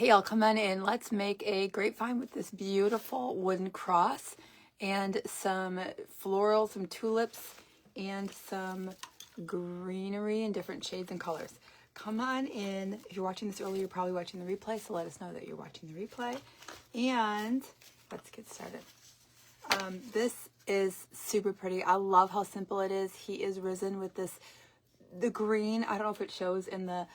Hey, y'all, come on in. Let's make a grapevine with this beautiful wooden cross and some floral, some tulips, and some greenery in different shades and colors. Come on in. If you're watching this early, you're probably watching the replay, so let us know that you're watching the replay. And let's get started. This is super pretty. I love how simple it is. He is risen with this, the green. I don't know if it shows in the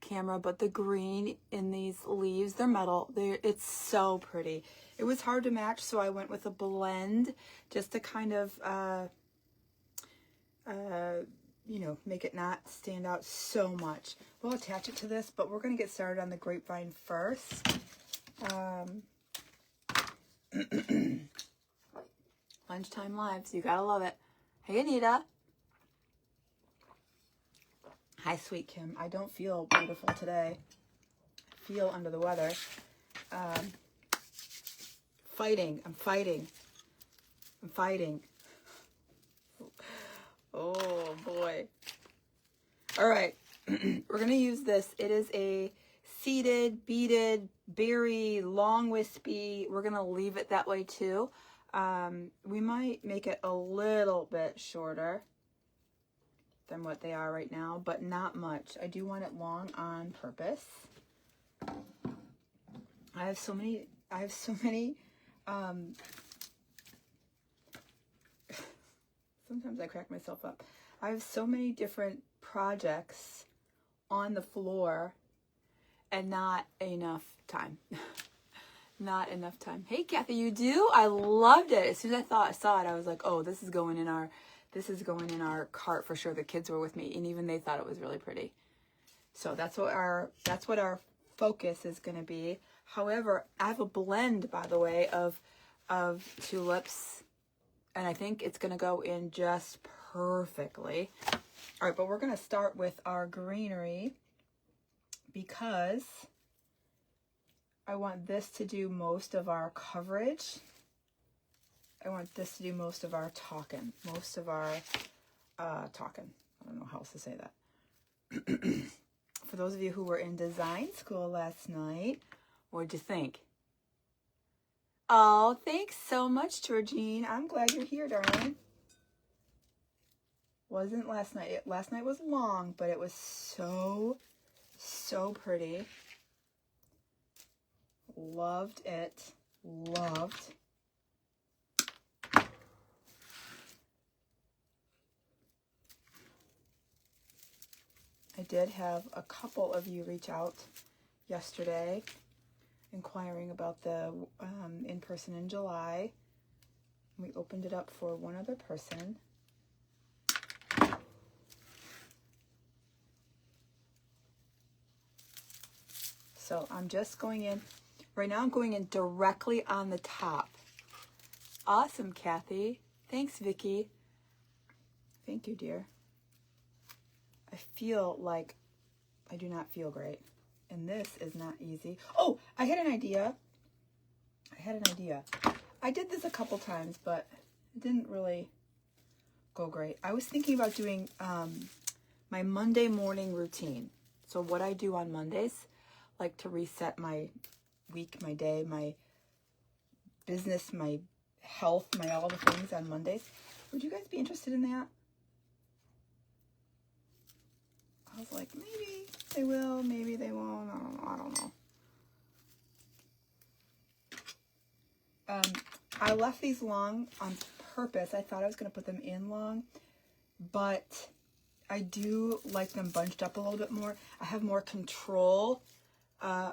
camera, but the green in these leaves, they're metal. It's so pretty. It was hard to match, so I went with a blend just to kind of, you know, make it not stand out so much. We'll attach it to this, but we're going to get started on the grapevine first. Lunchtime lives, you gotta love it. Hey, Anita. Hi, sweet Kim. I don't feel beautiful today. I feel under the weather. I'm fighting. Oh, boy. All right. We're going to use this. It is a seeded, beaded, berry, long wispy. We're going to leave it that way, too. We might make it a little bit shorter than what they are right now, but not much. I do want it long on purpose. I have so many sometimes I crack myself up. I have so many different projects on the floor and not enough time. Not enough time. Hey, Kathy, you do? I loved it. As soon as I saw it, I was like, oh, this is going in our cart for sure. The kids were with me, and even they thought it was really pretty. So that's what our focus is going to be. However, I have a blend, by the way, of tulips, and I think it's going to go in just perfectly. All right, but we're going to start with our greenery because I want this to do most of our coverage. I want this to do most of our talking. I don't know how else to say that. For those of you who were in design school last night, what'd you think? Oh, thanks so much, Georgine. I'm glad you're here, darling. Wasn't last night. Last night was long, but it was so pretty. Loved it. Loved. I did have a couple of you reach out yesterday inquiring about the in-person in July. We opened it up for one other person. So I'm just going in. Right now I'm going in directly on the top. Awesome, Kathy. Thanks, Vicky. Thank you, dear. I feel like I do not feel great. And this is not easy. Oh, I had an idea. I did this a couple times, but it didn't really go great. I was thinking about doing my Monday morning routine. So what I do on Mondays, like to reset my week, my day, my business, my health, my all the things on Mondays. Would you guys be interested in that? I was like, maybe they will, maybe they won't. I don't know. I left these long on purpose. I thought I was going to put them in long, but I do like them bunched up a little bit more. I have more control. I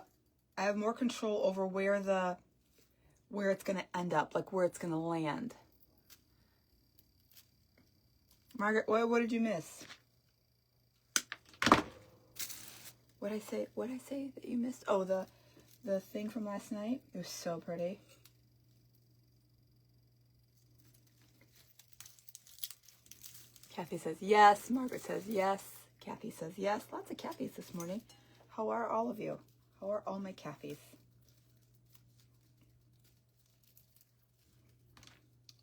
have more control over where it's going to end up, like where it's going to land. Margaret, what did you miss? What'd I say that you missed? Oh, the thing from last night. It was so pretty. Kathy says yes. Margaret says yes. Kathy says yes. Lots of Kathys this morning. How are all of you? How are all my Kathys?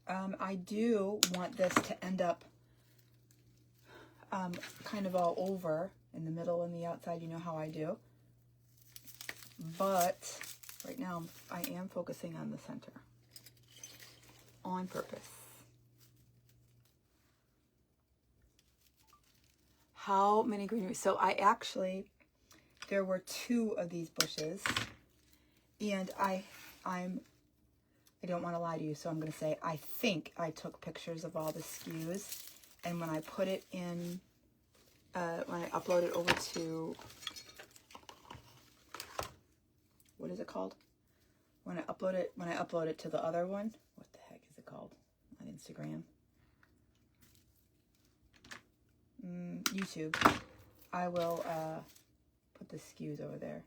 I do want this to end up kind of all over. in the middle and the outside. You know how I do. But right now I am focusing on the center on purpose. How many greenery? So I actually, there were 2 of these bushes, and I don't want to lie to you, so I'm going to say I think I took pictures of all the SKUs, and when I put it in, when I upload it over to, what is it called? When I upload it to the other one, what the heck is it called on Instagram? YouTube. I will put the SKUs over there.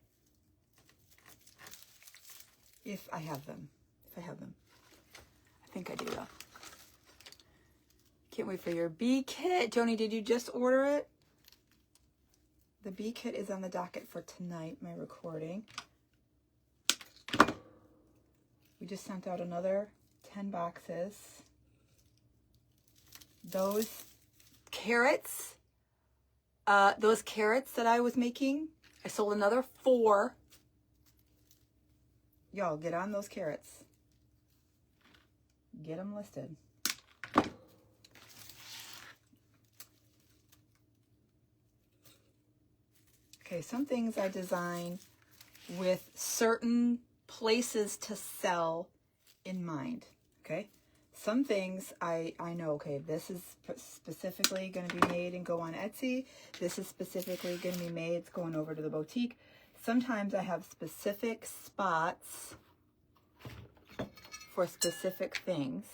If I have them. I think I do though. Can't wait for your bee kit. Joni, did you just order it? The bee kit is on the docket for tonight, my recording. We just sent out another 10 boxes. Those carrots that I was making, I sold another 4. Y'all, get on those carrots. Get them listed. Okay, some things I design with certain places to sell in mind, okay? Some things I know, okay, this is specifically going to be made and go on Etsy. This is specifically going to be made, it's going over to the boutique. Sometimes I have specific spots for specific things.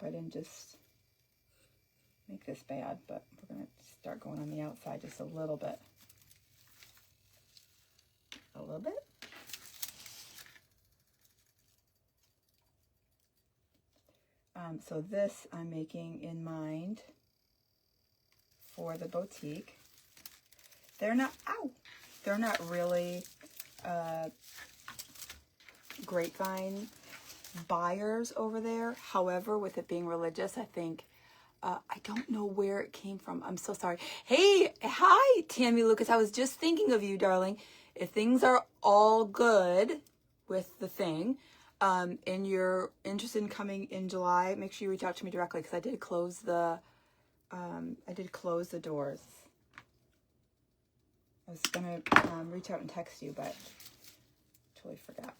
I didn't just make this bad, but we're going to start going on the outside just a little bit. A little bit. So this I'm making in mind for the boutique. They're not really Grapevine buyers over there. However, with it being religious, I think, I don't know where it came from. I'm so sorry. Hey, hi, Tammy Lucas. I was just thinking of you, darling. If things are all good with the thing, and you're interested in coming in July, make sure you reach out to me directly, because I did close the doors. I was gonna reach out and text you, but totally forgot.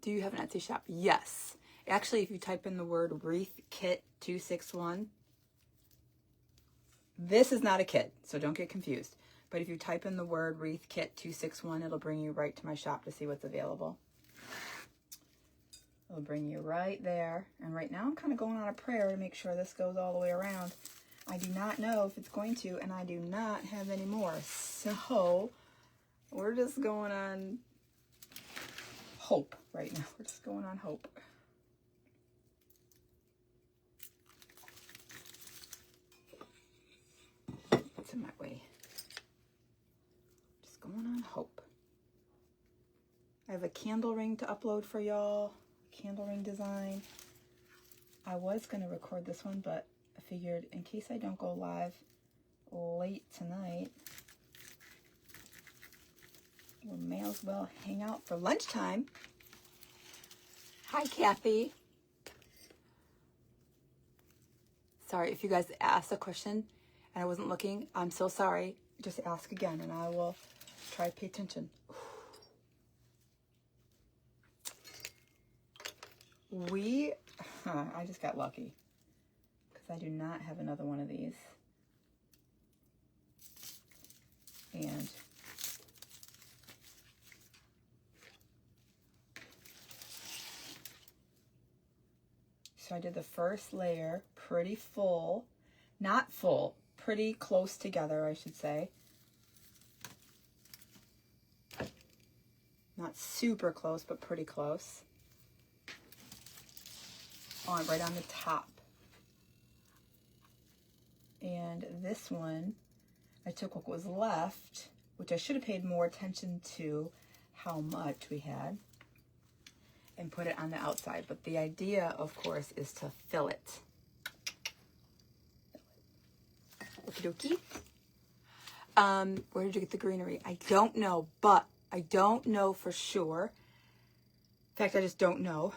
Do you have an Etsy shop? Yes. Actually, if you type in the word wreath kit 261, this is not a kit, so don't get confused. But if you type in the word wreath kit 261, it'll bring you right to my shop to see what's available. It'll bring you right there. And right now I'm kind of going on a prayer to make sure this goes all the way around. I do not know if it's going to, and I do not have any more. So we're just going on hope right now. We're just going on hope. What's in my way? Just going on hope. I have a candle ring to upload for y'all. Candle ring design. I was going to record this one, but I figured in case I don't go live late tonight, we may as well hang out for lunchtime. Hi, Kathy. Sorry if you guys asked a question and I wasn't looking. I'm so sorry. Just ask again and I will try to pay attention. I just got lucky because I do not have another one of these. And so I did the first layer pretty full, not full, pretty close together, I should say. Not Not super close, but pretty close. Right on the top. And this one, I took what was left, which I should have paid more attention to how much we had, and put it on the outside. But the idea, of course, is to fill it. Okie dokie. Where did you get the greenery? I don't know, but I don't know for sure. In fact, I just don't know.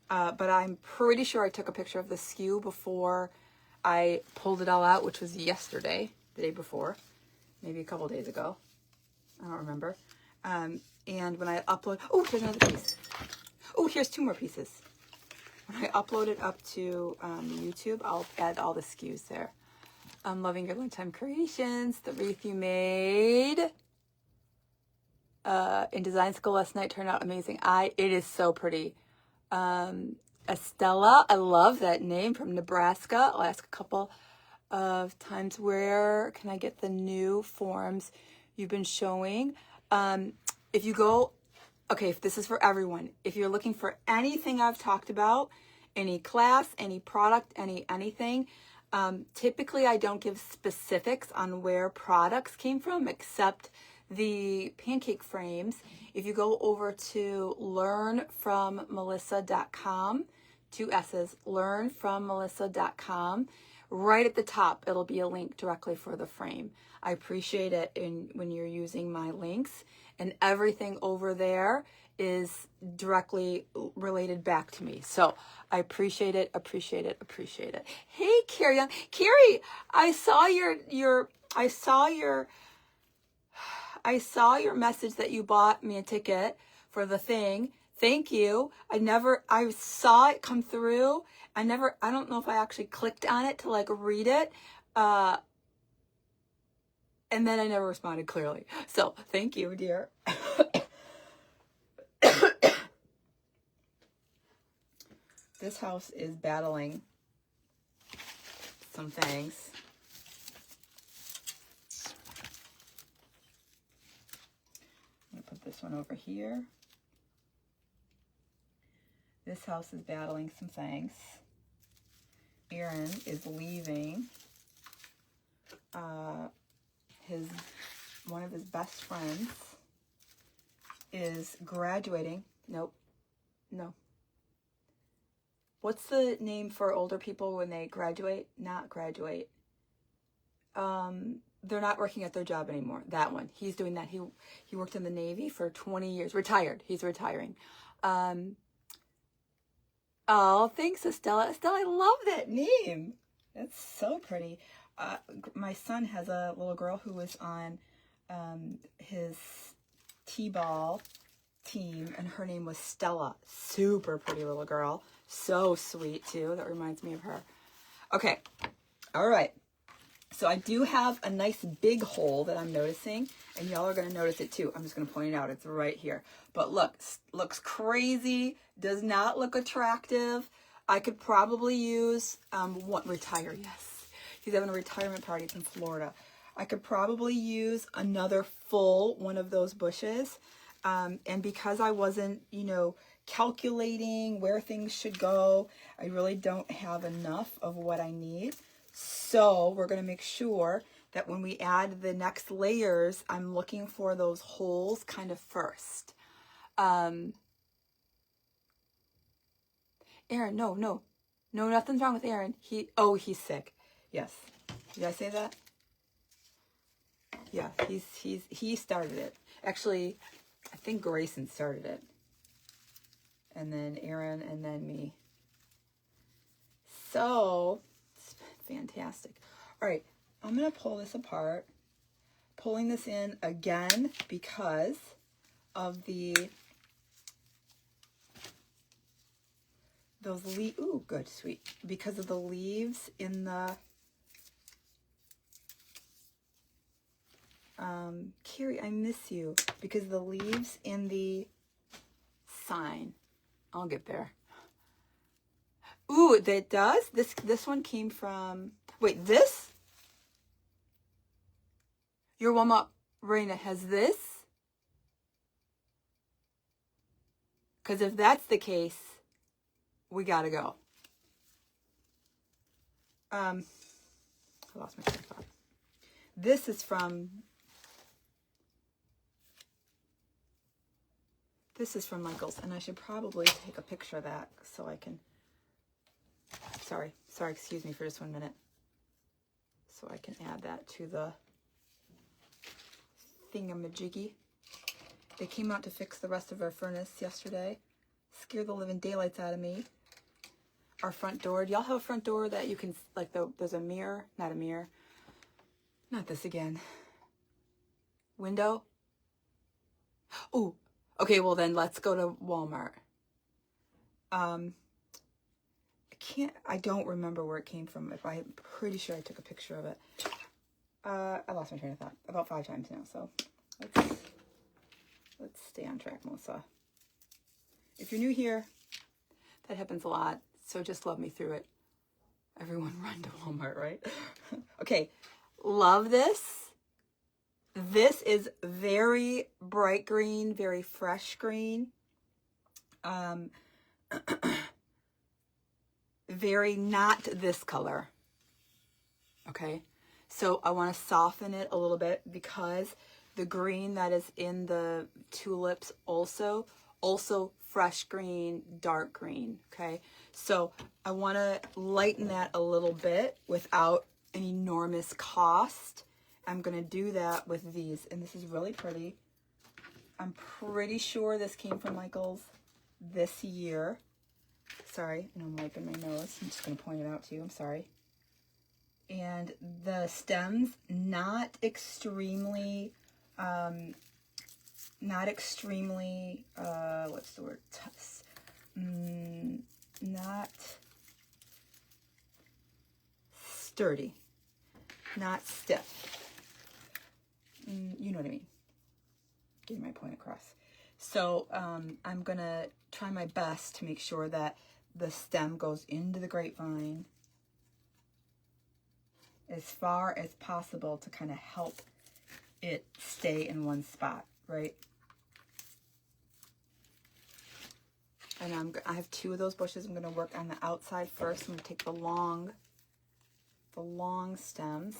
But I'm pretty sure I took a picture of the SKU before I pulled it all out, which was yesterday, the day before, maybe a couple days ago. I don't remember. And when I upload, oh, here's another piece. Oh, here's 2 more pieces. When I upload it up to YouTube, I'll add all the SKUs there. I'm loving your lunchtime creations. The wreath you made in design school last night turned out amazing. It is so pretty. Estella, I love that name, from Nebraska. I'll ask a couple of times, where can I get the new forms you've been showing? If you go, okay, if this is for everyone, if you're looking for anything I've talked about, any class, any product, anything, typically I don't give specifics on where products came from, except the pancake frames. If you go over to learnfrommelissa.com, 2 S's, learnfrommelissa.com, right at the top, it'll be a link directly for the frame. I appreciate it when you're using my links, and everything over there is directly related back to me. So I appreciate it, appreciate it, appreciate it. Hey, Carrie, I saw your message that you bought me a ticket for the thing. Thank you. I saw it come through. I don't know if I actually clicked on it to like read it. And then I never responded clearly. So thank you, dear. This house is battling some things. I'm going to put this one over here. This house is battling some things. Aaron is leaving. One of his best friends is graduating. Nope. No. What's the name for older people when they graduate? Not graduate. They're not working at their job anymore. That one. He's doing that. He worked in the Navy for 20 years. Retired. He's retiring. Oh, thanks, Estella. Estella, I love that name. That's so pretty. My son has a little girl who was on his t-ball team, and her name was Stella. Super pretty little girl. So sweet, too. That reminds me of her. Okay. All right. So I do have a nice big hole that I'm noticing, and y'all are going to notice it, too. I'm just going to point it out. It's right here. But look, looks crazy. Does not look attractive. I could probably use, retire, yes. He's having a retirement party. It's in Florida. I could probably use another full one of those bushes. And because I wasn't, calculating where things should go, I really don't have enough of what I need. So we're going to make sure that when we add the next layers, I'm looking for those holes kind of first. Aaron, no, nothing's wrong with Aaron. He's sick. Yes. Did I say that? Yeah, he started it. Actually, I think Grayson started it. And then Aaron, and then me. So, it's fantastic. All right, I'm going to pull this apart. Pulling this in again because of those leaves. Ooh, good, sweet. Because of the leaves in the... Carrie, I miss you. Because the leaves in the sign. I'll get there. Ooh, that does? This one came from... Wait, this? Your warm-up, Raina, has this? Because if that's the case, we gotta go. I lost my train of thought. This is from Michael's, and I should probably take a picture of that so I can, sorry, excuse me for just 1 minute. So I can add that to the thingamajiggy. They came out to fix the rest of our furnace yesterday. Scared the living daylights out of me. Our front door. Do y'all have a front door that you can, like, there's a mirror? Not a mirror. Not this again. Window? Oh, okay, well then let's go to Walmart. I don't remember where it came from. I'm pretty sure I took a picture of it. I lost my train of thought about 5 times now, so let's stay on track, Melissa. If you're new here, that happens a lot, so just love me through it. Everyone run to Walmart, right? Okay, love this. This is very bright green, very fresh green. Very not this color. Okay, so I want to soften it a little bit because the green that is in the tulips also fresh green, dark green. Okay, so I want to lighten that a little bit without an enormous cost. I'm going to do that with these, and this is really pretty. I'm pretty sure this came from Michael's this year. Sorry, I know I'm wiping my nose. I'm just going to point it out to you. I'm sorry. And the stems, not extremely, what's the word? Not sturdy, not stiff. You know what I mean. Getting my point across. So I'm going to try my best to make sure that the stem goes into the grapevine as far as possible to kind of help it stay in one spot, right? And I have 2 of those bushes. I'm going to work on the outside first. I'm going to take the long stems.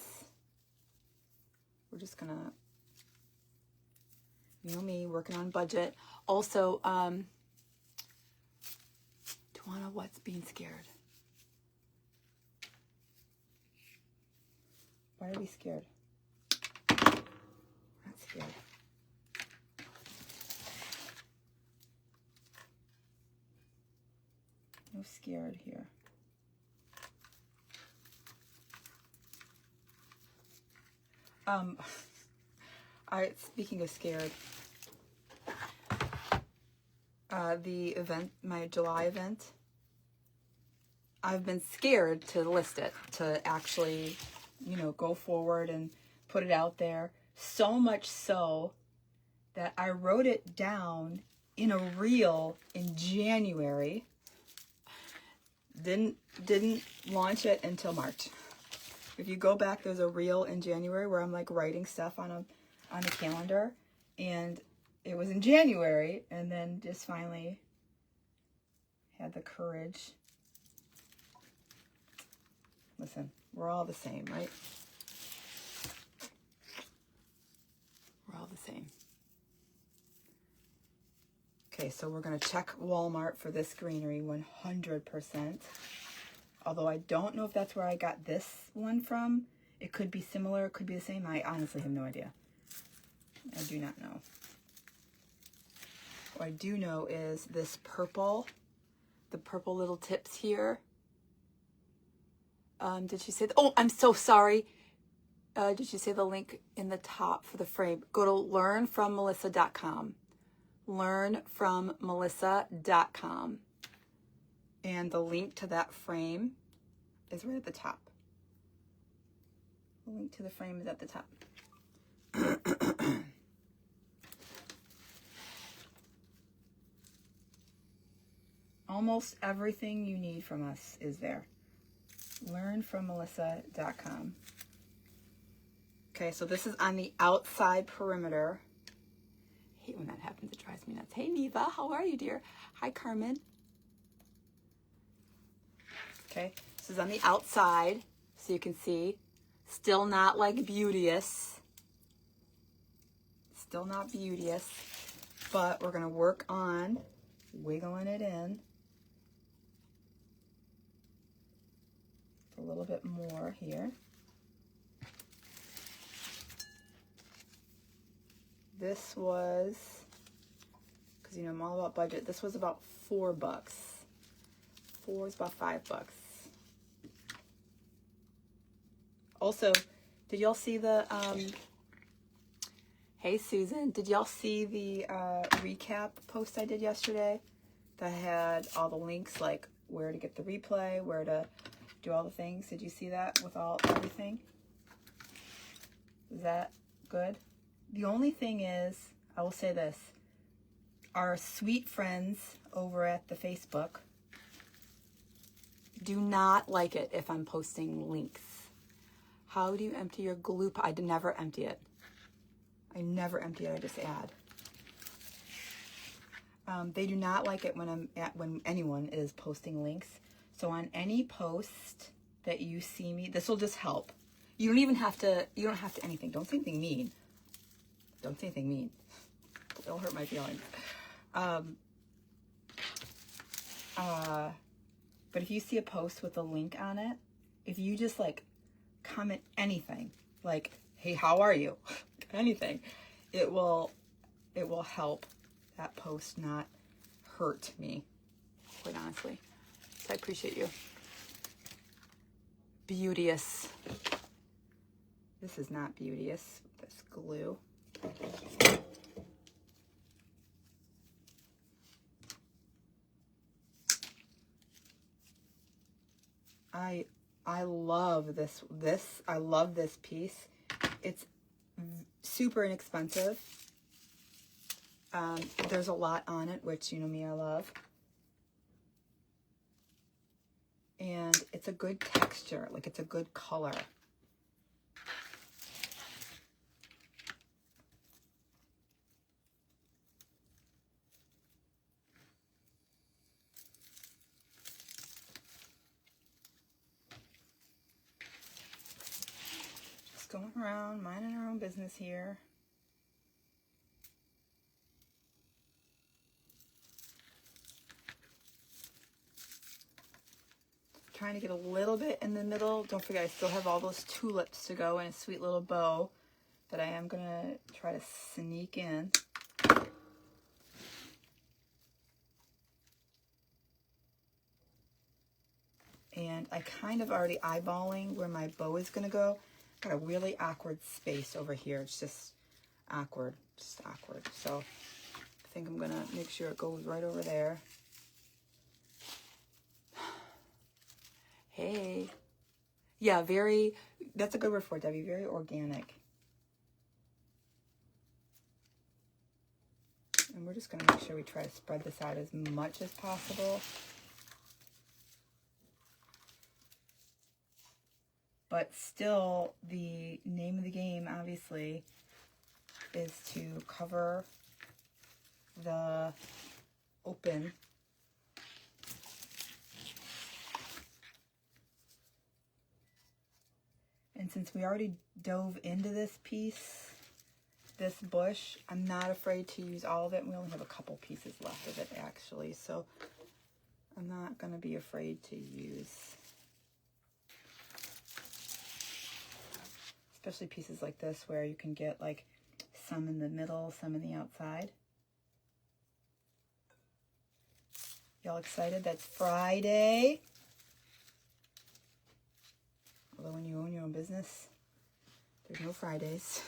We're just going to, you know me, working on budget. Also, Tawana, what's being scared? Why are we scared? We're not scared. No scared here. Speaking of scared, the event, my July event, I've been scared to list it, to actually, go forward and put it out there. So much so that I wrote it down in a reel in January. Didn't launch it until March. If you go back, there's a reel in January where I'm like writing stuff on a calendar, and it was in January, and then just finally had the courage. Listen, we're all the same, right? We're all the same. Okay, so we're going to check Walmart for this greenery 100%. Although I don't know if that's where I got this one from. It could be similar, it could be the same. I honestly have no idea. I do not know. What I do know is this purple, the purple little tips here. Did she say, oh, I'm so sorry. Did she say the link in the top for the frame? Go to learnfrommelissa.com. Learnfrommelissa.com. And the link to that frame is right at the top. The link to the frame is at the top. Almost everything you need from us is there. Learnfrommelissa.com. Okay, so this is on the outside perimeter. hate when that happens. It drives me nuts. Hey, Neva, how are you, dear? Hi, Carmen. Okay, this is on the outside, so you can see. Still not like beauteous. Still not beauteous, but we're gonna work on wiggling it in a little bit more here. This was, because you know I'm all about budget, this was about $4. 4 is about $5. Also, did y'all see the, hey Susan, did y'all see the recap post I did yesterday that had all the links, like where to get the replay, where to do all the things? Did you see that with everything? Is that good? The only thing is, I will say this, our sweet friends over at the Facebook do not like it if I'm posting links. How do you empty your glue pot? I never empty it. I never empty it, I just add. They do not like it when anyone is posting links. So on any post that you see me, this will just help. You don't have to anything. Don't say anything mean. Don't say anything mean. It'll hurt my feelings. But if you see a post with a link on it, if you just like comment anything, like, hey, how are you? Anything, it will help that post not hurt me, quite honestly. So I appreciate you. Beauteous. This is not beauteous, this glue. I love this. I love this piece. It's super inexpensive. There's a lot on it, which you know me, I love. And it's a good texture, like it's a good color. Going around, minding our own business here. Trying to get a little bit in the middle. Don't forget, I still have all those tulips to go in a sweet little bow that I am going to try to sneak in. And I kind of already eyeballing where my bow is going to go. Got a really awkward space over here. It's just awkward. So I think I'm going to make sure it goes right over there. Hey. Yeah, that's a good word for it, Debbie. Very organic. And we're just going to make sure we try to spread this out as much as possible. But still, the name of the game, obviously, is to cover the open. And since we already dove into this piece, this bush, I'm not afraid to use all of it. We only have a couple pieces left of it, actually. So I'm not going to be afraid to use, especially pieces like this where you can get like some in the middle, some in the outside. Y'all excited? That's Friday. Although when you own your own business, there's no Fridays.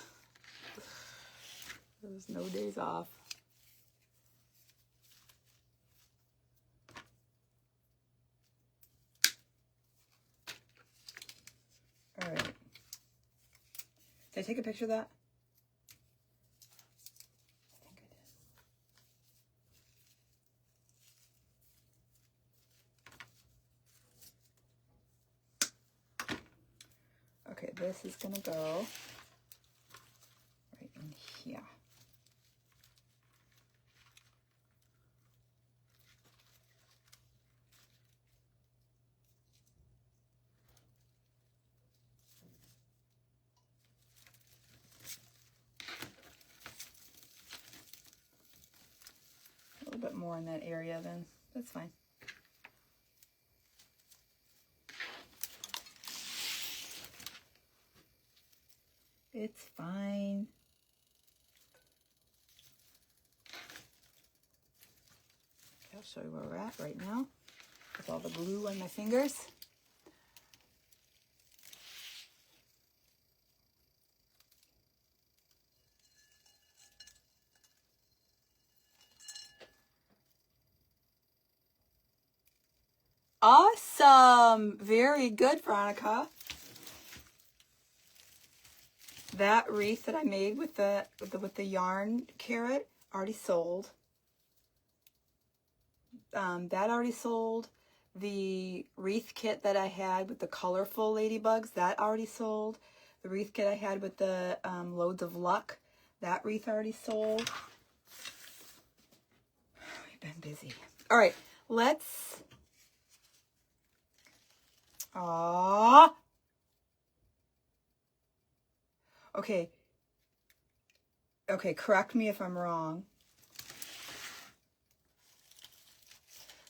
There's no days off. All right. Did I take a picture of that? I think I did. Okay, this is gonna go right in here. bit more in that area, then that's fine. It's fine. Okay, I'll show you where we're at right now with all the glue on my fingers. Awesome! Very good, Veronica. That wreath that I made with the yarn carrot already sold. That already sold. The wreath kit that I had with the colorful ladybugs, that already sold. The wreath kit I had with the loads of luck, that wreath already sold. We've been busy. All right, let's... Aww. Okay. Okay, correct me if I'm wrong.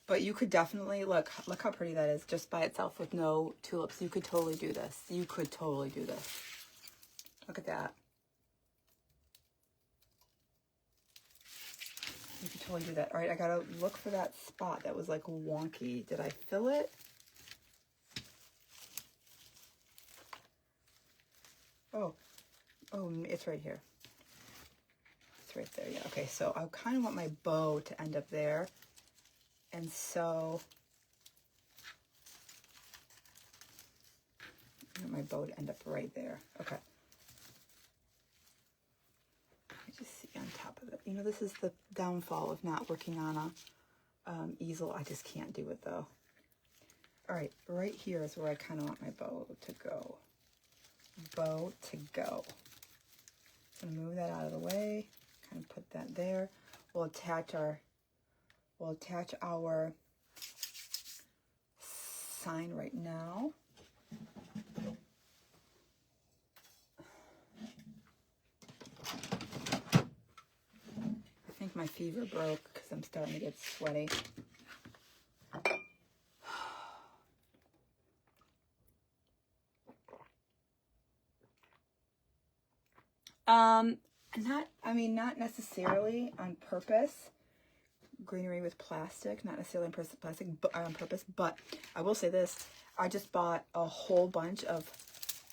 But you could definitely, look how pretty that is just by itself with no tulips. You could totally do this. You could totally do this. Look at that. You could totally do that. All right, I gotta look for that spot that was like wonky. Did I fill it? Oh, it's right here. It's right there, yeah. Okay, so I kind of want my bow to end up there. And so, I want my bow to end up right there. Okay. I just see on top of it. You know, this is the downfall of not working on a easel. I just can't do it, though. All right, right here is where I kind of want my bow to go. Bow to go. So I'm gonna move that out of the way. Kind of put that there. We'll attach our sign right now. I think my fever broke because I'm starting to get sweaty. Not necessarily on purpose. Greenery with plastic, not necessarily on plastic, but on purpose. But I will say this: I just bought a whole bunch of,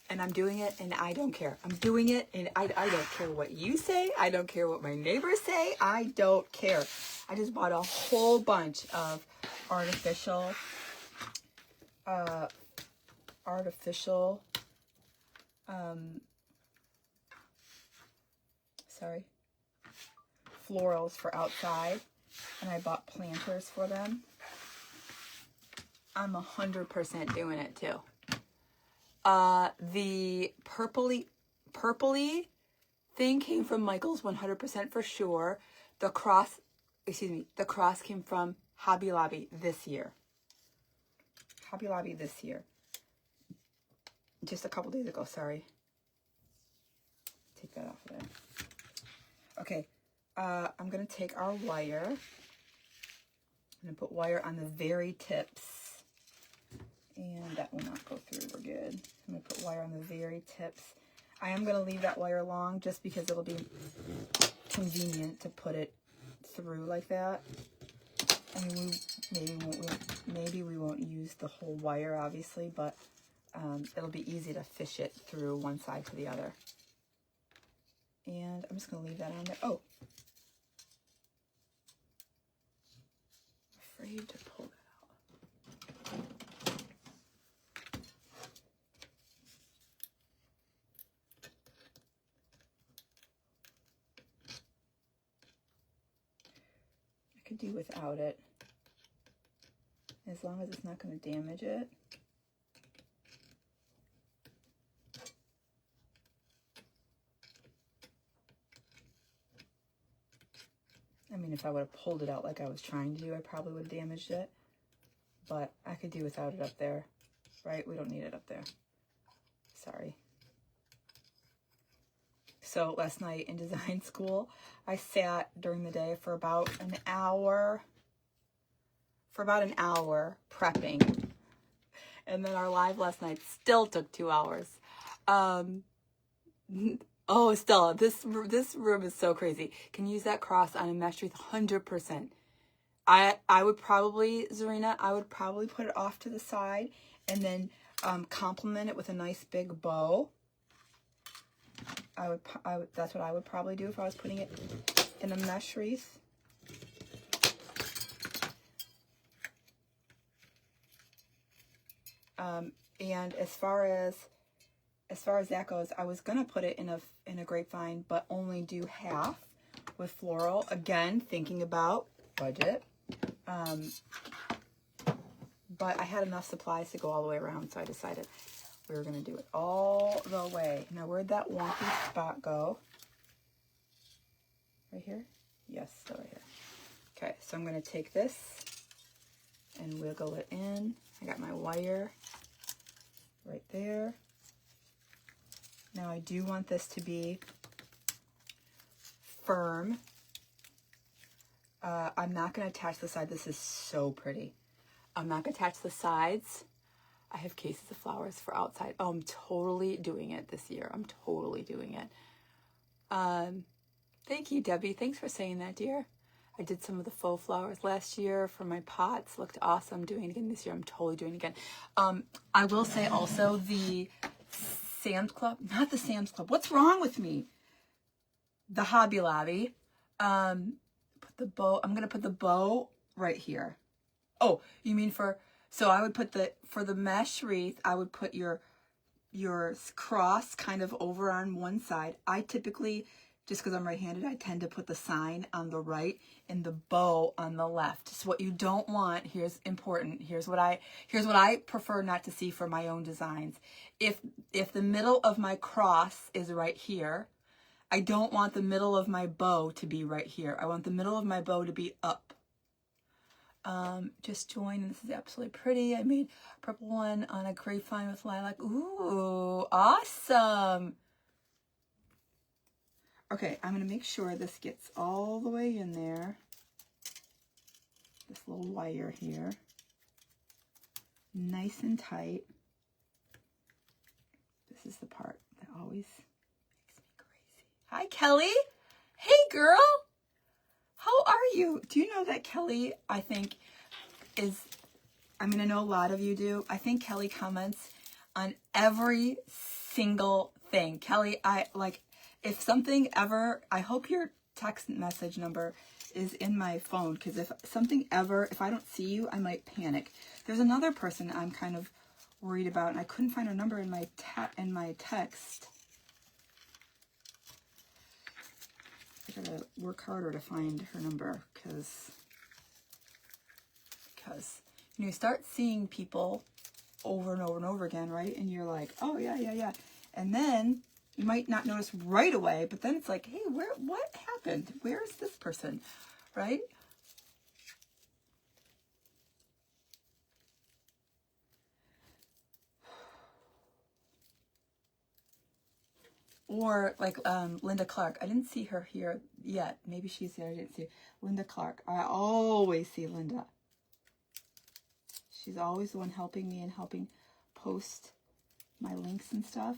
and I'm doing it, and I don't care. I'm doing it, and I don't care what you say. I don't care what my neighbors say. I don't care. I just bought a whole bunch of artificial florals for outside, and I bought planters for them. I'm 100% doing it too. The purpley thing came from Michael's 100% for sure. The cross came from Hobby Lobby this year. Just a couple days ago, sorry. Take that off of there. Okay, I'm going to take our wire. I'm going to put wire on the very tips. And that will not go through. We're good. I'm going to put wire on the very tips. I am going to leave that wire long just because it'll be convenient to put it through like that. I mean, maybe we won't use the whole wire, obviously, but it'll be easy to fish it through one side to the other. And I'm just going to leave that on there. Oh. I'm afraid to pull that out. I could do without it, as long as it's not going to damage it. I mean, if I would have pulled it out like I was trying to do, I probably would have damaged it. But I could do without it up there, right? We don't need it up there. Sorry. So last night in design school, I sat during the day for about an hour, prepping. And then our live last night still took 2 hours. Oh, Stella, this room is so crazy. Can you use that cross on a mesh wreath? 100%. I would probably, Zarina, I would probably put it off to the side and then complement it with a nice big bow. I would that's what I would probably do if I was putting it in a mesh wreath. And as far as that goes, I was gonna put it in a grapevine, but only do half with floral. Again, thinking about budget. But I had enough supplies to go all the way around, so I decided we were gonna do it all the way. Now, where'd that wonky spot go? Right here? Yes, still right here. Okay, so I'm gonna take this and wiggle it in. I got my wire right there. Now I do want this to be firm. I'm not going to attach the side. This is so pretty. I'm not going to attach the sides. I have cases of flowers for outside. Oh, I'm totally doing it this year. I'm totally doing it. Thank you, Debbie. Thanks for saying that, dear. I did some of the faux flowers last year for my pots. Looked awesome. Doing it again this year. I'm totally doing it again. I will say also the Sam's Club, not the Sam's Club. What's wrong with me? The Hobby Lobby. Put the bow. I'm gonna put the bow right here. Oh, you mean so I would put for the mesh wreath, I would put your cross kind of over on one side. I typically, just because I'm right-handed, I tend to put the sign on the right and the bow on the left. So what you don't want, here's important, here's what I prefer not to see for my own designs. If the middle of my cross is right here, I don't want the middle of my bow to be right here. I want the middle of my bow to be up. Just joined, and this is absolutely pretty. I made a purple one on a grapevine with lilac. Ooh, awesome. Okay, I'm going to make sure this gets all the way in there. This little wire here. Nice and tight. This is the part that always makes me crazy. Hi, Kelly. Hey, girl. How are you? Do you know that Kelly, I think, I know a lot of you do. I think Kelly comments on every single thing. Kelly, if something ever, I hope your text message number is in my phone, because if I don't see you, I might panic. There's another person I'm kind of worried about, and I couldn't find her number in my text. I gotta work harder to find her number, because you start seeing people over and over and over again, right? And you're like, oh yeah. And then you might not notice right away, but then it's like, hey, what happened? Where is this person, right? Or like Linda Clark. I didn't see her here yet. Maybe she's here. I didn't see her. Linda Clark. I always see Linda. She's always the one helping me and helping post my links and stuff.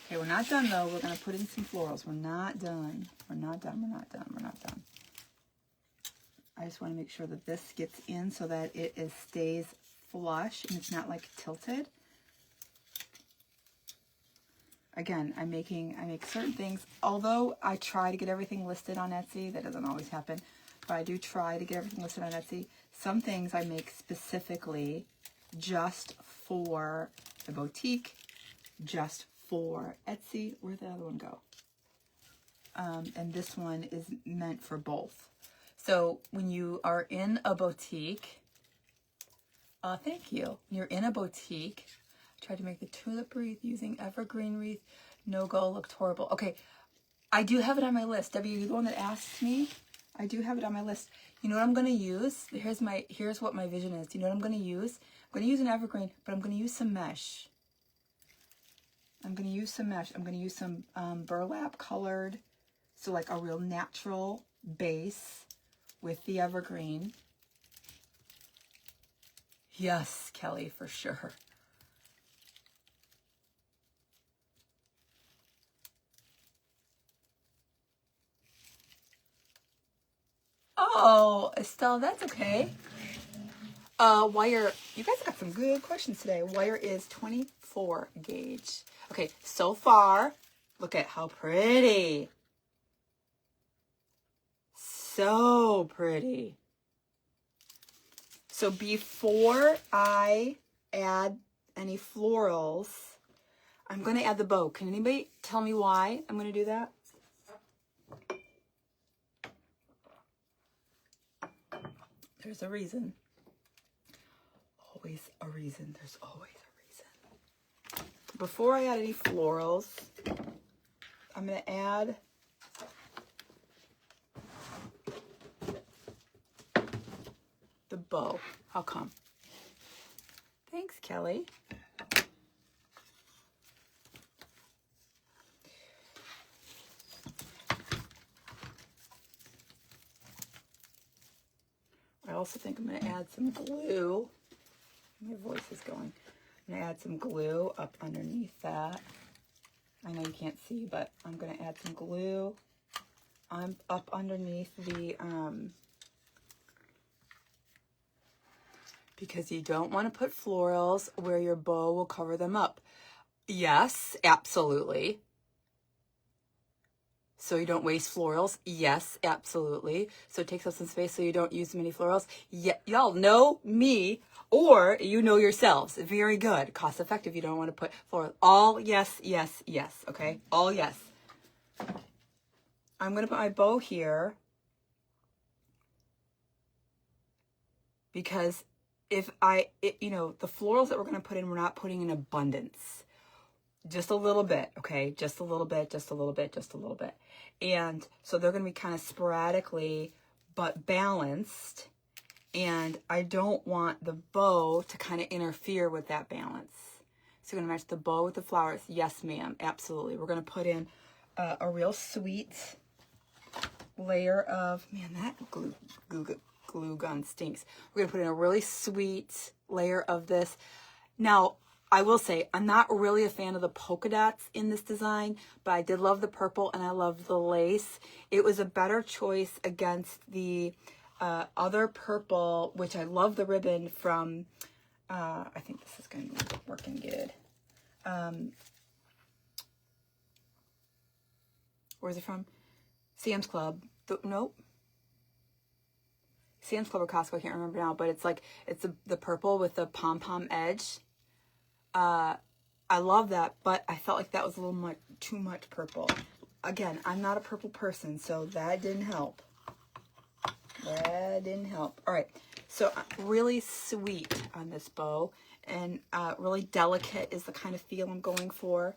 Okay, we're not done though. We're going to put in some florals. We're not done. We're not done. I just want to make sure that this gets in so that it stays flush and it's not like tilted. Again, I make certain things, although I try to get everything listed on Etsy. That doesn't always happen, but I do try to get everything listed on Etsy. Some things I make specifically just for the boutique, just for Etsy. Where'd the other one go? And this one is meant for both. So when you are in a boutique, thank you. When you're in a boutique, I tried to make the tulip wreath using evergreen wreath. No go, looked horrible. Okay, I do have it on my list. Debbie, you're the one that asked me. I do have it on my list. You know what I'm going to use? Here's what my vision is. You know what I'm going to use? going to use an evergreen, but I'm going to use some mesh. I'm going to use some mesh. I'm going to use some burlap colored, so like a real natural base with the evergreen. Yes, Kelly, for sure. Oh, Estelle, that's okay. Wire, you guys got some good questions today. Wire is 24 gauge. Okay, so far, look at how pretty. So pretty. So before I add any florals, I'm going to add the bow. Can anybody tell me why I'm going to do that? There's a reason. Always a reason. There's always a reason. Before I add any florals, I'm going to add the bow. How come? Thanks, Kelly. I also think I'm going to add some glue. My voice is going. I'm going to add some glue up underneath that. I know you can't see, but I'm going to add some glue up underneath the, because you don't want to put florals where your bow will cover them up. Yes, absolutely. So you don't waste florals. Yes, absolutely. So it takes up some space so you don't use many florals. Yeah, y'all know me, or you know yourselves. Very good. Cost effective. You don't want to put florals. All yes, yes, yes. Okay? All yes. I'm going to put my bow here because if you know, the florals that we're going to put in, we're not putting in abundance. Just a little bit, okay? Just a little bit, just a little bit, just a little bit. And so they're going to be kind of sporadically, but balanced. And I don't want the bow to kind of interfere with that balance. So you're going to match the bow with the flowers. Yes, ma'am. Absolutely. We're going to put in a real sweet layer of, man, that glue gun stinks. We're going to put in a really sweet layer of this. Now, I will say, I'm not really a fan of the polka dots in this design, but I did love the purple and I love the lace. It was a better choice against the other purple, which I love the ribbon from, I think this is going to be working good. Where's it from? Sam's Club. Nope. Sam's Club or Costco, I can't remember now, but it's like, it's the purple with the pom-pom edge. I love that, but I felt like that was a little too much purple. Again, I'm not a purple person, so that didn't help. That didn't help. All right, so really sweet on this bow, and really delicate is the kind of feel I'm going for.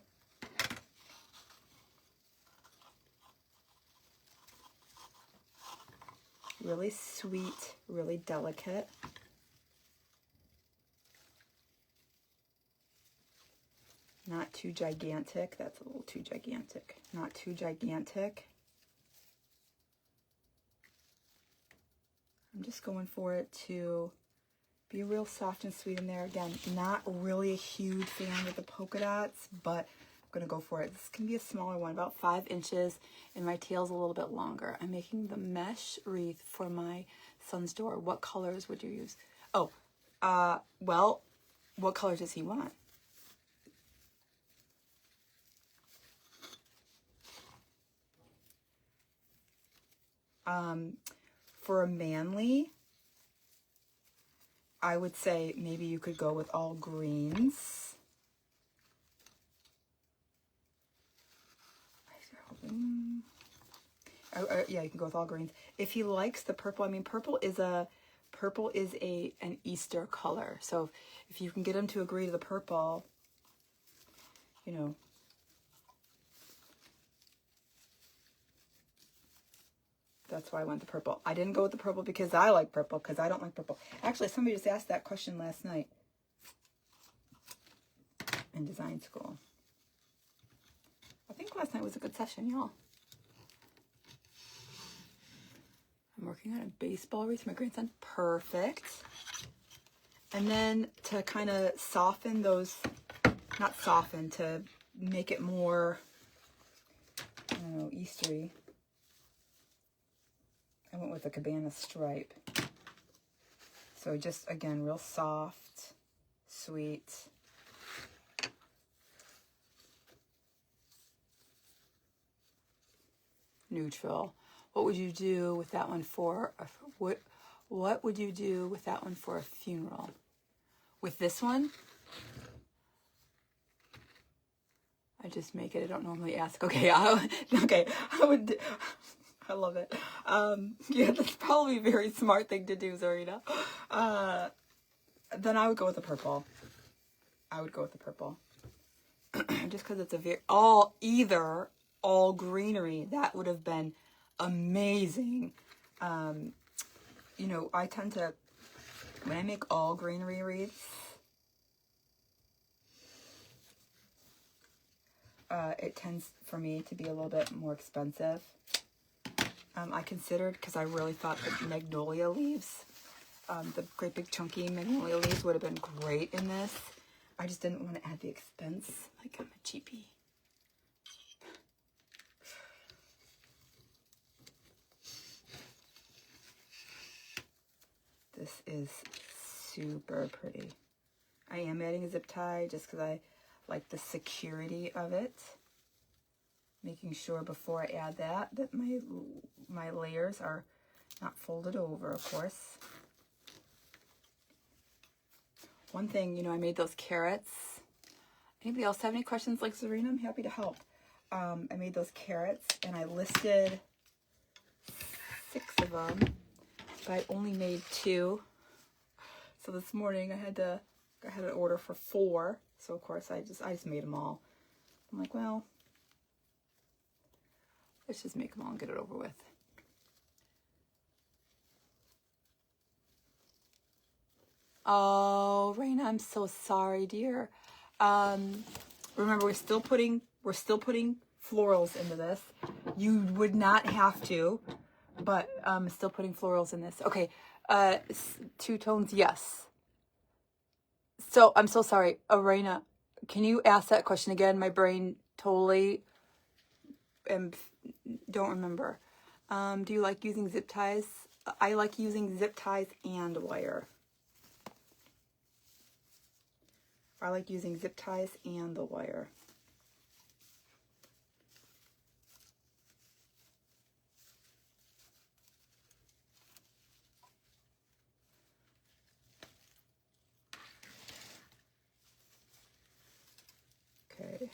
Really sweet, really delicate. Not too gigantic. That's a little too gigantic. Not too gigantic. I'm just going for it to be real soft and sweet in there. Again, not really a huge fan with the polka dots, but I'm going to go for it. This can be a smaller one, about 5 inches, and my tail's a little bit longer. I'm making the mesh wreath for my son's door. What colors would you use? Oh, well, what colors does he want? For a manly, I would say maybe you could go with all greens. Yeah, you can go with all greens. If he likes the purple, I mean, purple is an Easter color. So if you can get him to agree to the purple, you know. That's why I went the purple. I didn't go with the purple because I like purple, because I don't like purple. Actually, somebody just asked that question last night. in design school. I think last night was a good session, y'all. I'm working on a baseball wreath for my grandson. Perfect. And then to kind of soften those, not soften, to make it more, I don't know, Eastery, I went with a cabana stripe. So just, again, real soft, sweet. Neutral. What would you do with that one for a, what would you do with that one for a funeral? With this one, I just make it. I don't normally ask. Okay, I would. I love it. Yeah, that's probably a very smart thing to do, Zarina. Then I would go with the purple. I would go with the purple, just because it's a very all greenery. That would have been amazing. You know, I tend to, when I make all greenery wreaths, it tends for me to be a little bit more expensive. I considered, because I really thought that magnolia leaves, the great big chunky magnolia leaves would have been great in this. I just didn't want to add the expense. Like, I'm a cheapie. This is super pretty. I am adding a zip tie just because I like the security of it. Making sure before I add that my layers are not folded over, of course. One thing, you know, I made those carrots. Anybody else have any questions like Zarina? I'm happy to help. I made those carrots and I listed 6 of them. I only made 2, so this morning I had an order for 4. So of course I just made them all. I'm like, well, let's just make them all and get it over with. Oh, Raina, I'm so sorry, dear. Remember, we're still putting florals into this. You would not have to. But still putting florals in this. Okay, 2 tones, yes. So, I'm so sorry. Raina, can you ask that question again? My brain totally don't remember. Do you like using zip ties? I like using zip ties and wire. I like using zip ties and the wire. Okay.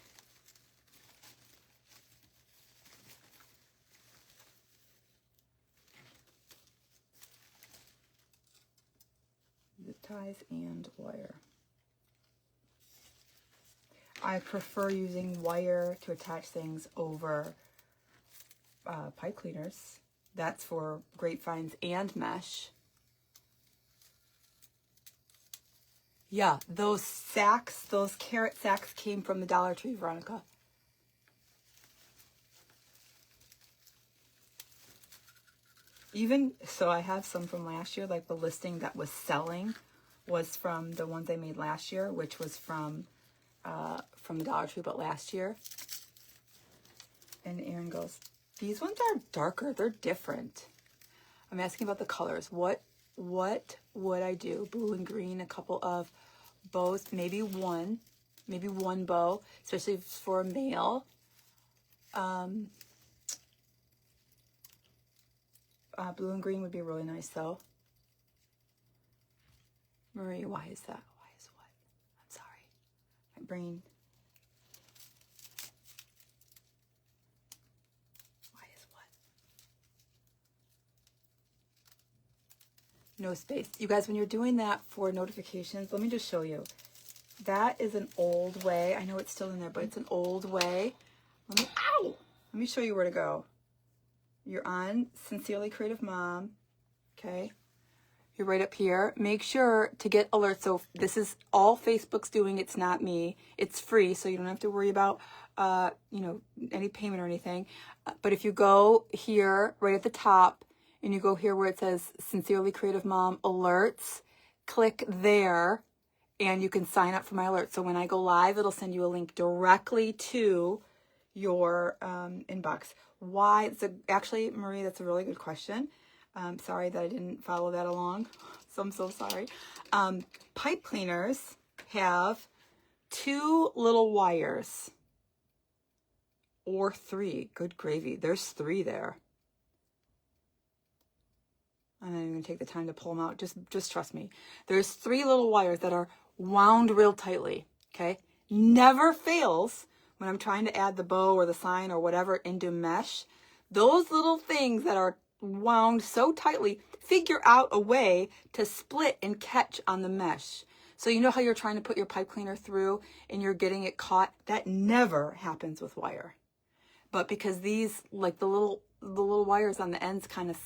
Zip ties and wire. I prefer using wire to attach things over pipe cleaners. That's for grapevines and mesh. Yeah, those sacks, those carrot sacks came from the Dollar Tree, Veronica. Even, so I have some from last year, like the listing that was selling was from the ones I made last year, which was from the Dollar Tree, but last year. And Aaron goes, these ones are darker, they're different. I'm asking about the colors. What would I do? Blue and green, a couple of bows, maybe one bow, especially for a male. Blue and green would be really nice though. Marie, why is that? Why is what? I'm sorry. My brain. Why is what? No space. You guys, when you're doing that for notifications, let me just show you. That is an old way. I know it's still in there, but it's an old way. Let me show you where to go. You're on Sincerely Creative Mom. Okay. You're right up here. Make sure to get alerts. So this is all Facebook's doing. It's not me. It's free, so you don't have to worry about, any payment or anything. But if you go here, right at the top, and you go here where it says Sincerely Creative Mom Alerts, click there, and you can sign up for my alerts. So when I go live, it'll send you a link directly to your inbox. Why? Actually, Marie, that's a really good question. Sorry that I didn't follow that along. So I'm so sorry. Pipe cleaners have 2 little wires. Or 3. Good gravy. There's 3 there. I'm not even going to take the time to pull them out. Just trust me. There's 3 little wires that are wound real tightly. Okay? Never fails when I'm trying to add the bow or the sign or whatever into mesh. Those little things that are wound so tightly, figure out a way to split and catch on the mesh. So you know how you're trying to put your pipe cleaner through and you're getting it caught? That never happens with wire. But because these, like the little wires on the ends kind of,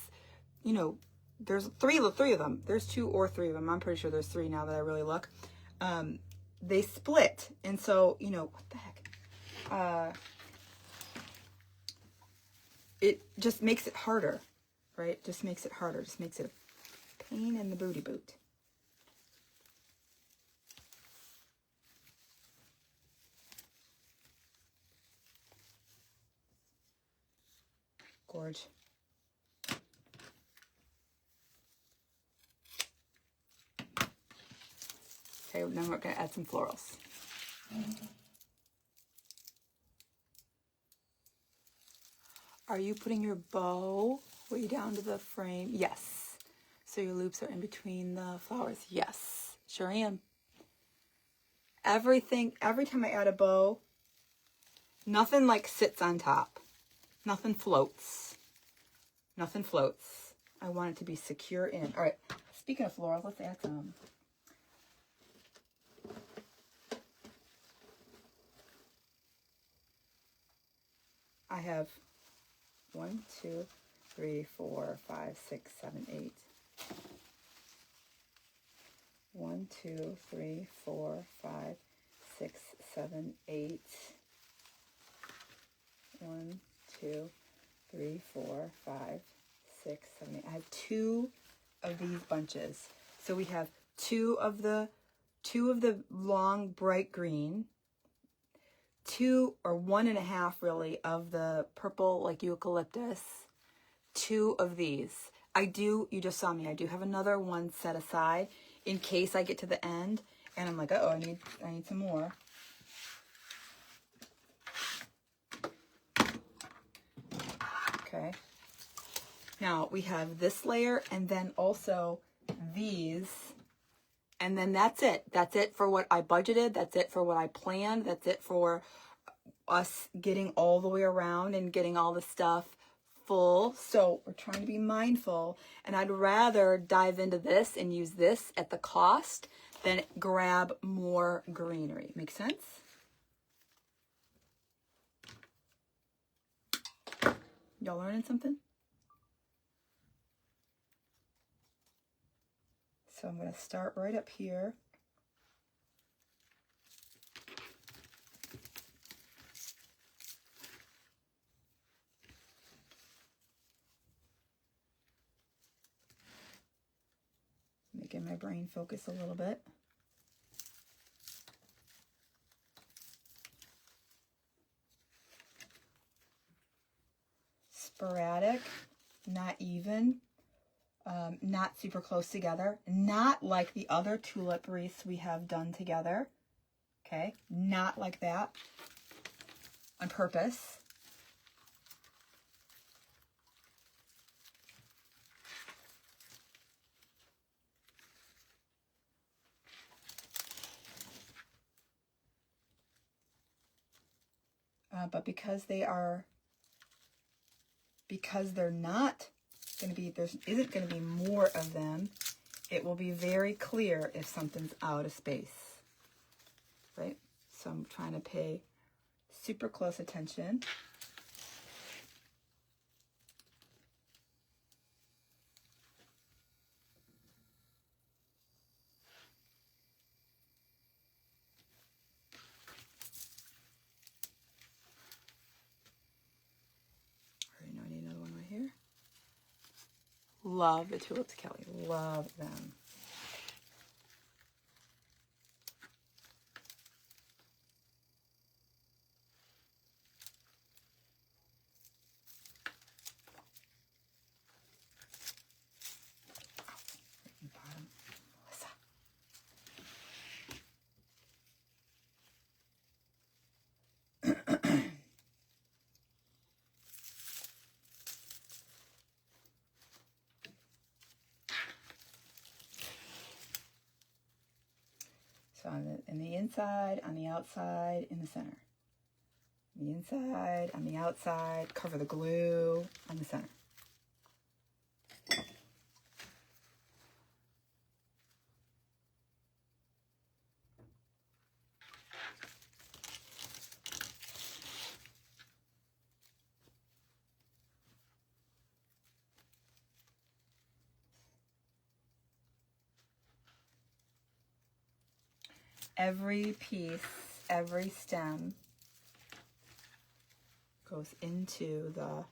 there's three of them. There's 2 or 3 of them. I'm pretty sure there's 3 now that I really look. They split. And so, what the heck? It just makes it harder. Right? Just makes it harder. Just makes it a pain in the booty boot. Gorge. Okay, then we're going to add some florals. Are you putting your bow way down to the frame? Yes. So your loops are in between the flowers? Yes, sure am. Every time I add a bow, nothing like sits on top. Nothing floats. Nothing floats. I want it to be secure in. All right, speaking of florals, let's add some. I have 1, 2, 3, 4, 5, 6, 7, 8. 1, 2, 3, 4, 5, 6, 7, 8. 1, 2, 3, 4, 5, 6, 7, 8. I have 2 of these bunches. So we have 2 of the long bright green, 2 or 1.5 really of the purple like eucalyptus, 2 of these. You just saw me, I do have another one set aside in case I get to the end and I'm like, uh-oh, I need some more. Okay. Now we have this layer and then also these. And then that's it. That's it for what I budgeted. That's it for what I planned. That's it for us getting all the way around and getting all the stuff full. So we're trying to be mindful. And I'd rather dive into this and use this at the cost than grab more greenery. Make sense? Y'all learning something? So I'm going to start right up here. Making my brain focus a little bit. Sporadic, not even. Not super close together, not like the other tulip wreaths we have done together, okay, not like that, on purpose. But because they're not going to be, there isn't going to be more of them, it will be very clear if something's out of space, right? So I'm trying to pay super close attention. Love the tulips, Kelly. Love them. So in the inside, on the outside, in the center. The inside, on the outside, cover the glue on the center. Every piece, every stem goes into the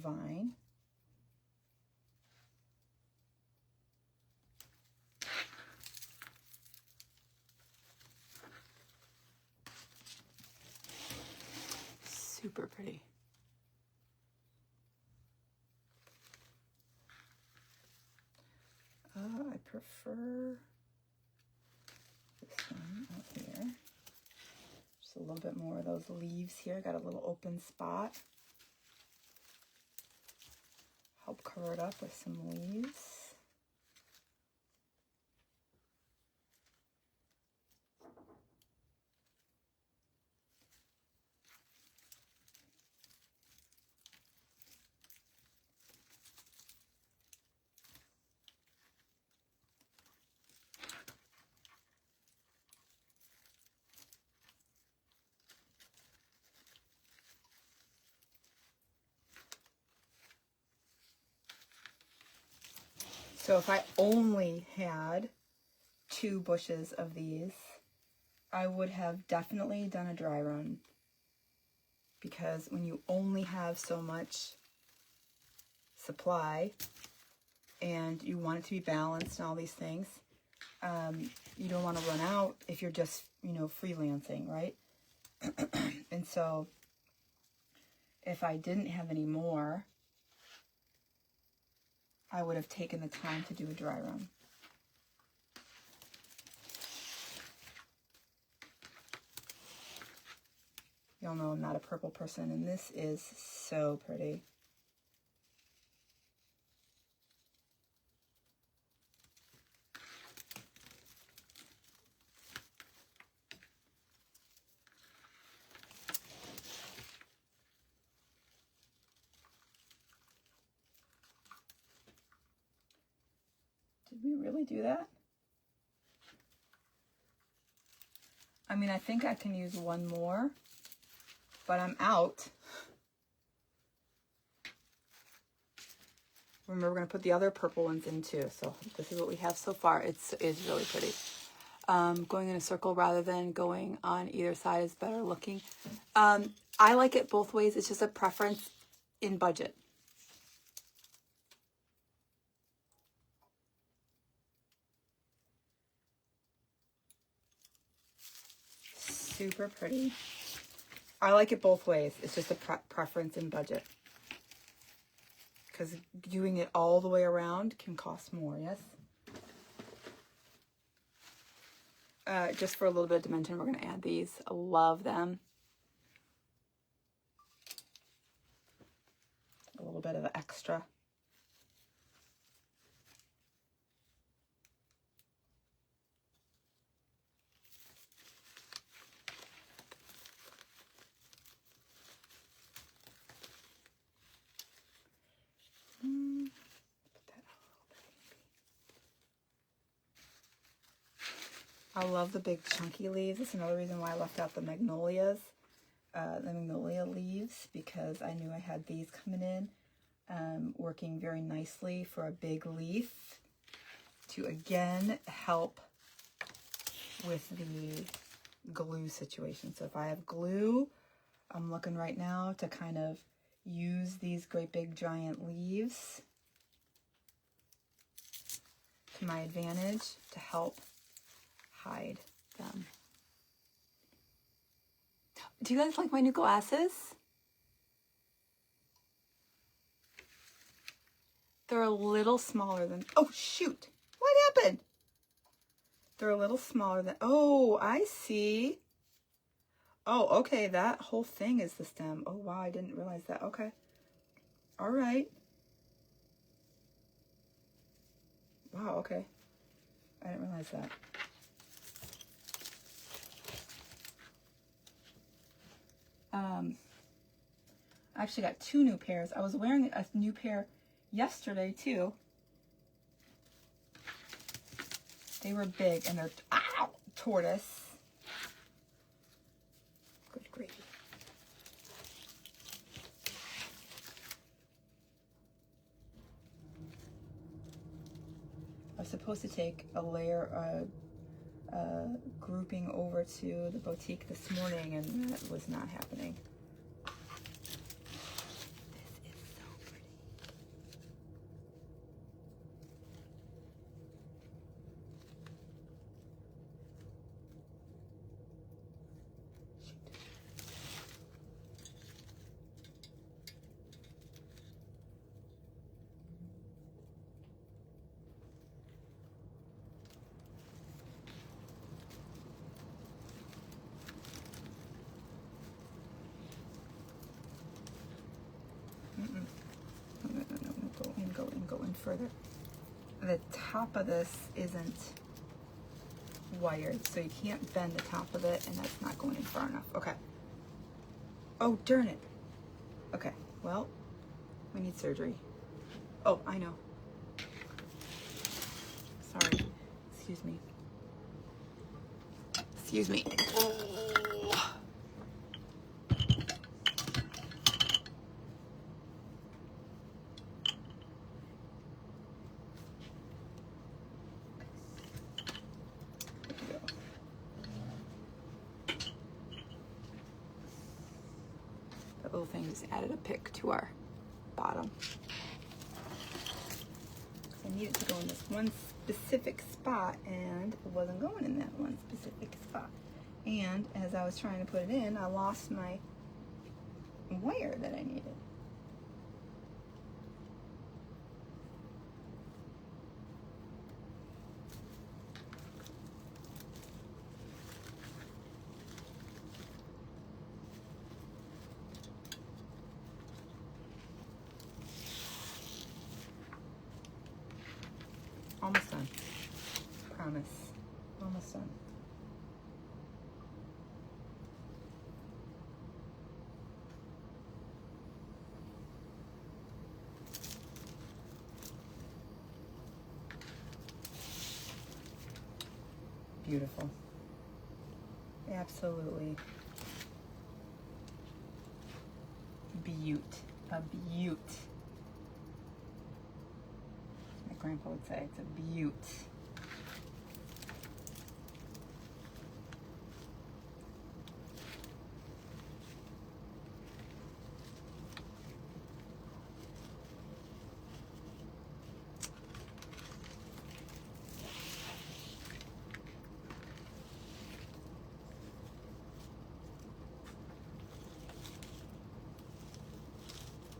vine. Super pretty. I prefer this one out here. Just a little bit more of those leaves here. Got a little open spot. Help cover it up with some leaves. So if I only had 2 bushes of these, I would have definitely done a dry run. Because when you only have so much supply and you want it to be balanced and all these things, you don't want to run out if you're just, freelancing, right? And so if I didn't have any more, I would have taken the time to do a dry run. Y'all know I'm not a purple person, and this is so pretty. Did we really do that? I mean, I think I can use one more, but I'm out. Remember, we're going to put the other purple ones in too. So this is what we have so far. It's really pretty. Going in a circle rather than going on either side is better looking. I like it both ways. It's just a preference in budget. Super pretty. I like it both ways. It's just a preference in budget. Because doing it all the way around can cost more, yes? Just for a little bit of dimension, we're going to add these. I love them. A little bit of extra. I love the big chunky leaves. That's another reason why I left out the magnolias, the magnolia leaves, because I knew I had these coming in, working very nicely for a big leaf to, again, help with the glue situation. So if I have glue, I'm looking right now to kind of use these great big giant leaves to my advantage to help hide them. Do you guys like my new glasses? They're a little smaller than, oh shoot, what happened? They're a little smaller than, oh, I see. Oh, okay, that whole thing is the stem. Oh, wow, I didn't realize that. Okay. All right. Wow, okay. I didn't realize that. I actually got 2 new pairs. I was wearing a new pair yesterday, too. They were big, and they're, ow, tortoise. Good gravy. I was supposed to take a layer grouping over to the boutique this morning, and that was not happening. This is so pretty. No, go in further. The top of this isn't wired, so you can't bend the top of it, and that's not going in far enough. Okay. Oh, darn it. Okay, well, we need surgery. Oh, I know. Sorry. Excuse me. Excuse me. Little thing just added a pick to our bottom. I needed to go in this one specific spot, and it wasn't going in that one specific spot. And as I was trying to put it in, I lost my wire that I needed. Almost done. Promise. Almost done. Beautiful. Absolutely. Beaut. A beaut. My grandpa would say it's a beaut.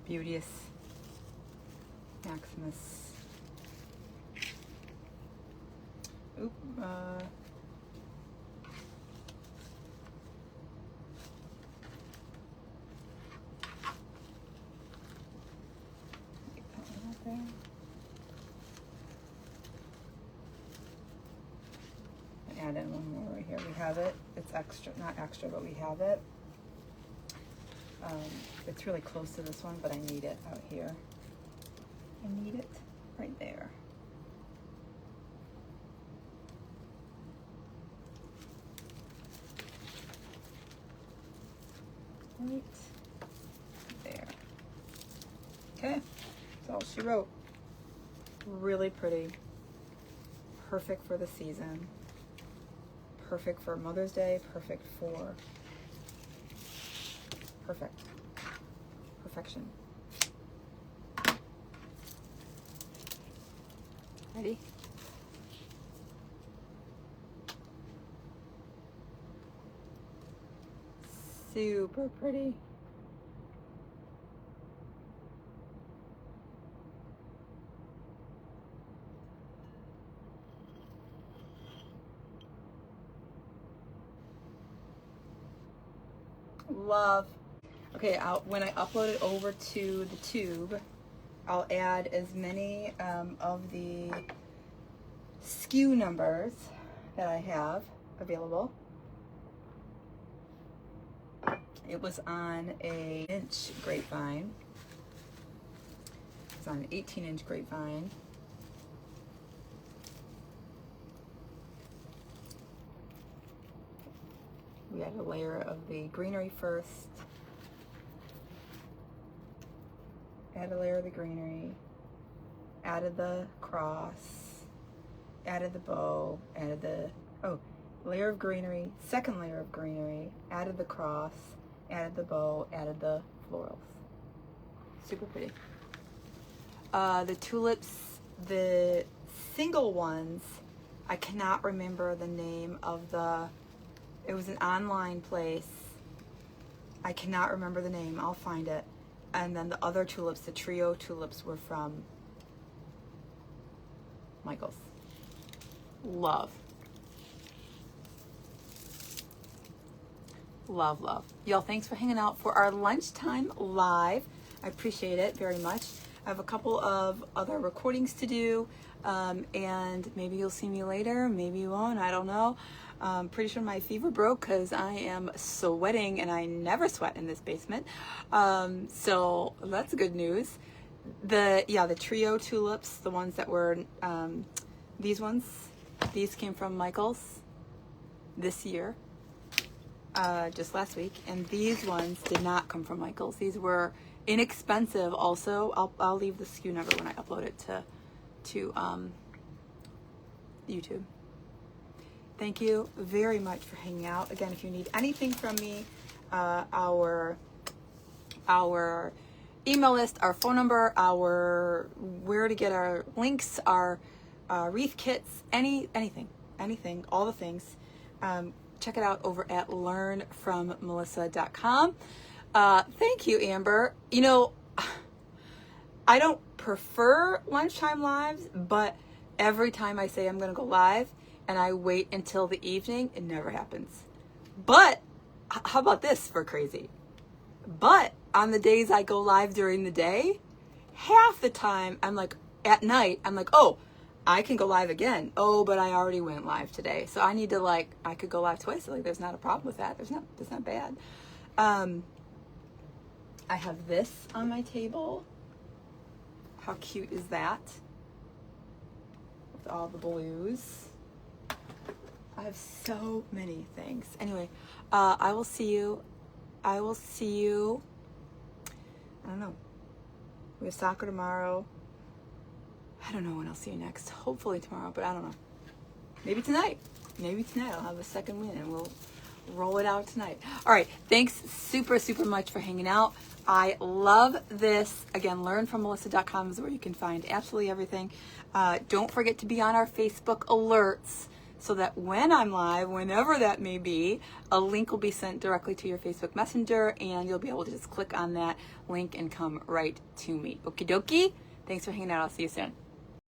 Beauteous Maximus. Oop, get that one out there. And add in one more right here. We have it. It's extra, not extra, but we have it. It's really close to this one, but I need it out here. I need it right there. Right there. Okay, that's all she wrote. Really pretty. Perfect for the season. Perfect for Mother's Day. Perfect for perfect. Perfection. Ready? Super pretty. Love. Okay, when I upload it over to the tube, I'll add as many of the SKU numbers that I have available. It was on an inch grapevine. It's on an 18-inch grapevine. We add a layer of the greenery first. Add a layer of the greenery. Added the cross. Added the bow. Added the, layer of greenery. Second layer of greenery. Added the cross. Added the bow. Added the florals. Super pretty. The tulips, the single ones, I cannot remember the name of the, it was an online place. I cannot remember the name. I'll find it. And then the other tulips, the trio tulips, were from Michael's. Love. Love, love. Y'all, thanks for hanging out for our lunchtime live. I appreciate it very much. I have a couple of other recordings to do, and maybe you'll see me later, maybe you won't, I don't know. Pretty sure my fever broke because I am sweating, and I never sweat in this basement. So that's good news. The trio tulips, the ones that were, these ones, these came from Michael's this year, just last week, and these ones did not come from Michael's. These were inexpensive also. I'll leave the SKU number when I upload it to YouTube. Thank you very much for hanging out. Again, if you need anything from me, our email list, our phone number, our where to get our links, our wreath kits, anything, all the things. Check it out over at learnfrommelissa.com. Thank you, Amber. You know, I don't prefer lunchtime lives, but every time I say I'm going to go live and I wait until the evening, it never happens. But how about this for crazy? But on the days I go live during the day, half the time I'm like, at night, I'm like, oh, I can go live again. Oh, but I already went live today. So I need to I could go live twice. Like, there's not a problem with that. That's not bad. I have this on my table. How cute is that? With all the blues. I have so many things. Anyway, I will see you. I don't know. We have soccer tomorrow. I don't know when I'll see you next. Hopefully tomorrow, but I don't know. Maybe tonight. I'll have a second win and we'll roll it out tonight. All right. Thanks super, super much for hanging out. I love this. Again, learnfrommelissa.com is where you can find absolutely everything. Don't forget to be on our Facebook alerts so that when I'm live, whenever that may be, a link will be sent directly to your Facebook Messenger and you'll be able to just click on that link and come right to me. Okie dokie. Thanks for hanging out. I'll see you soon.